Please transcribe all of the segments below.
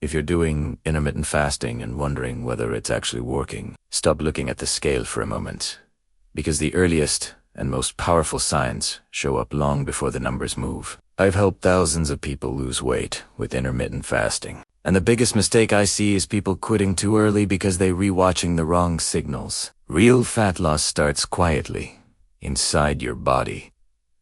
If you're doing intermittent fasting and wondering whether it's actually working, stop looking at the scale for a moment, because the earliest and most powerful signs show up long before the numbers move. I've helped thousands of people lose weight with intermittent fasting, and the biggest mistake I see is people quitting too early because they're rewatching the wrong signals. Real fat loss starts quietly, inside your body,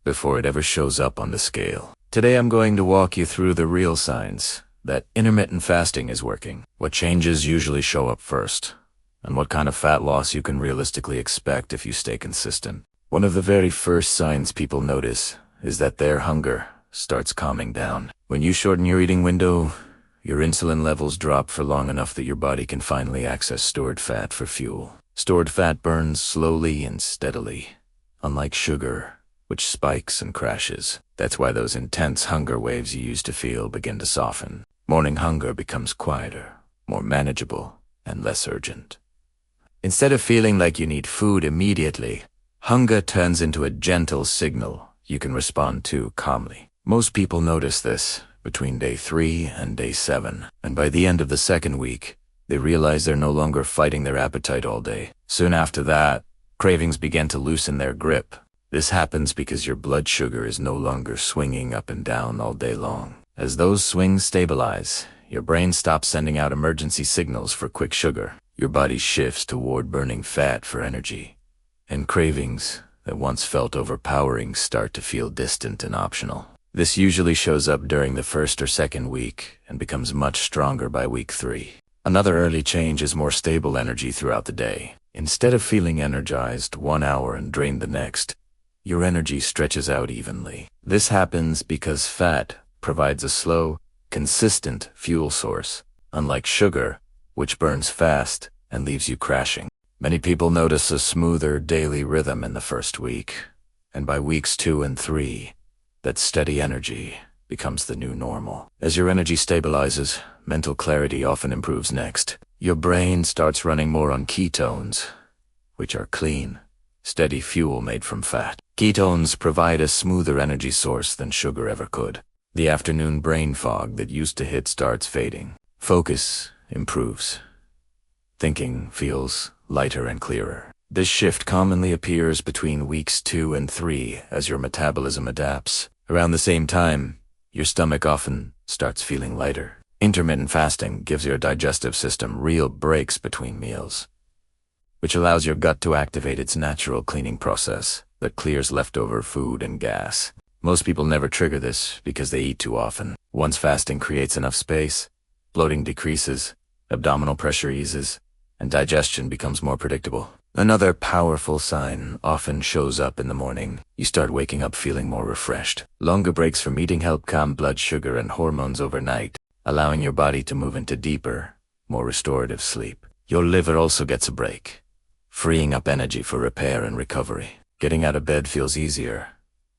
before it ever shows up on the scale. Today I'm going to walk you through the real signs that intermittent fasting is working, what changes usually show up first, and what kind of fat loss you can realistically expect if you stay consistent. One of the very first signs people notice is that their hunger starts calming down. When you shorten your eating window, your insulin levels drop for long enough that your body can finally access stored fat for fuel. Stored fat burns slowly and steadily, unlike sugar, which spikes and crashes. That's why those intense hunger waves you used to feel begin to soften. Morning hunger becomes quieter, more manageable, and less urgent. Instead of feeling like you need food immediately, hunger turns into a gentle signal you can respond to calmly. Most people notice this between day 3 and day 7, and by the end of the second week, they realize they're no longer fighting their appetite all day. Soon after that, cravings begin to loosen their grip. This happens because your blood sugar is no longer swinging up and down all day long. As those swings stabilize, your brain stops sending out emergency signals for quick sugar. Your body shifts toward burning fat for energy, and cravings that once felt overpowering start to feel distant and optional. This usually shows up during the first or second week and becomes much stronger by week 3. Another early change is more stable energy throughout the day. Instead of feeling energized 1 hour and drained the next, your energy stretches out evenly. This happens because fat provides a slow, consistent fuel source, unlike sugar, which burns fast and leaves you crashing. Many people notice a smoother daily rhythm in the first week, and by weeks 2 and 3, that steady energy becomes the new normal. As your energy stabilizes, mental clarity often improves next. Your brain starts running more on ketones, which are clean, steady fuel made from fat. Ketones provide a smoother energy source than sugar ever could. The afternoon brain fog that used to hit starts fading. Focus improves. Thinking feels lighter and clearer. This shift commonly appears between weeks 2 and 3 as your metabolism adapts. Around the same time, your stomach often starts feeling lighter. Intermittent fasting gives your digestive system real breaks between meals, which allows your gut to activate its natural cleaning process that clears leftover food and gas. Most people never trigger this because they eat too often. Once fasting creates enough space, bloating decreases, abdominal pressure eases, and digestion becomes more predictable. Another powerful sign often shows up in the morning. You start waking up feeling more refreshed. Longer breaks from eating help calm blood sugar and hormones overnight, allowing your body to move into deeper, more restorative sleep. Your liver also gets a break, freeing up energy for repair and recovery. Getting out of bed feels easier,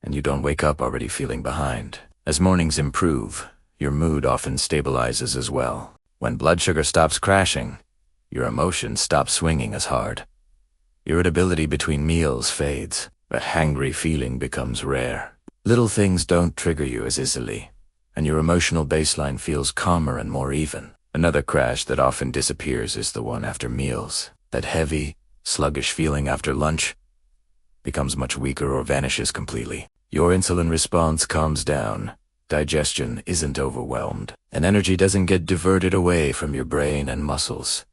and you don't wake up already feeling behind. As mornings improve, your mood often stabilizes as well. When blood sugar stops crashing, your emotions stop swinging as hard. Irritability between meals fades. That hangry feeling becomes rare. Little things don't trigger you as easily, and your emotional baseline feels calmer and more even. Another crash that often disappears is the one after meals. That heavy, sluggish feeling after lunch becomes much weaker or vanishes completely. Your insulin response calms down, digestion isn't overwhelmed, and energy doesn't get diverted away from your brain and muscles.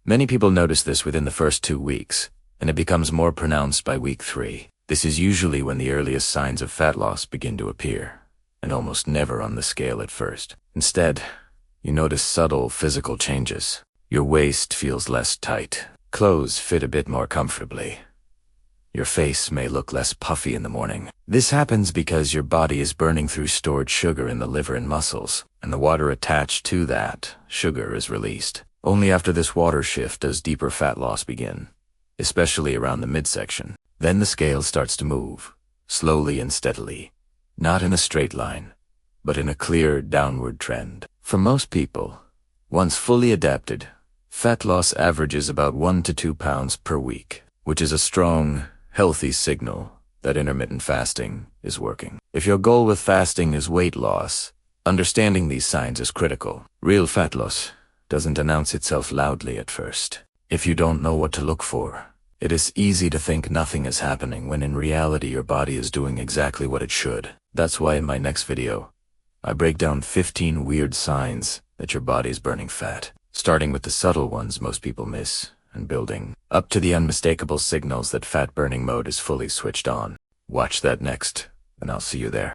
Many people notice this within the first 2 weeks, and it becomes more pronounced by week 3. This is usually when the earliest signs of fat loss begin to appear, and almost never on the scale at first. Instead, you notice subtle physical changes. Your waist feels less tight. Clothes fit a bit more comfortably. Your face may look less puffy in the morning. This happens because your body is burning through stored sugar in the liver and muscles, and the water attached to that sugar is released. Only after this water shift does deeper fat loss begin, especially around the midsection. Then the scale starts to move, slowly and steadily, not in a straight line, but in a clear downward trend. For most people, once fully adapted, fat loss averages about 1 to 2 pounds per week, which is a strong, healthy signal that intermittent fasting is working. If your goal with fasting is weight loss, Understanding these signs is critical. Real fat loss doesn't announce itself loudly at first. If you don't know what to look for, it is easy to think nothing is happening when in reality your body is doing exactly what it should. That's why in my next video, I break down 15 weird signs that your body is burning fat, starting with the subtle ones most people miss, and building up to the unmistakable signals that fat burning mode is fully switched on. Watch that next, and I'll see you there.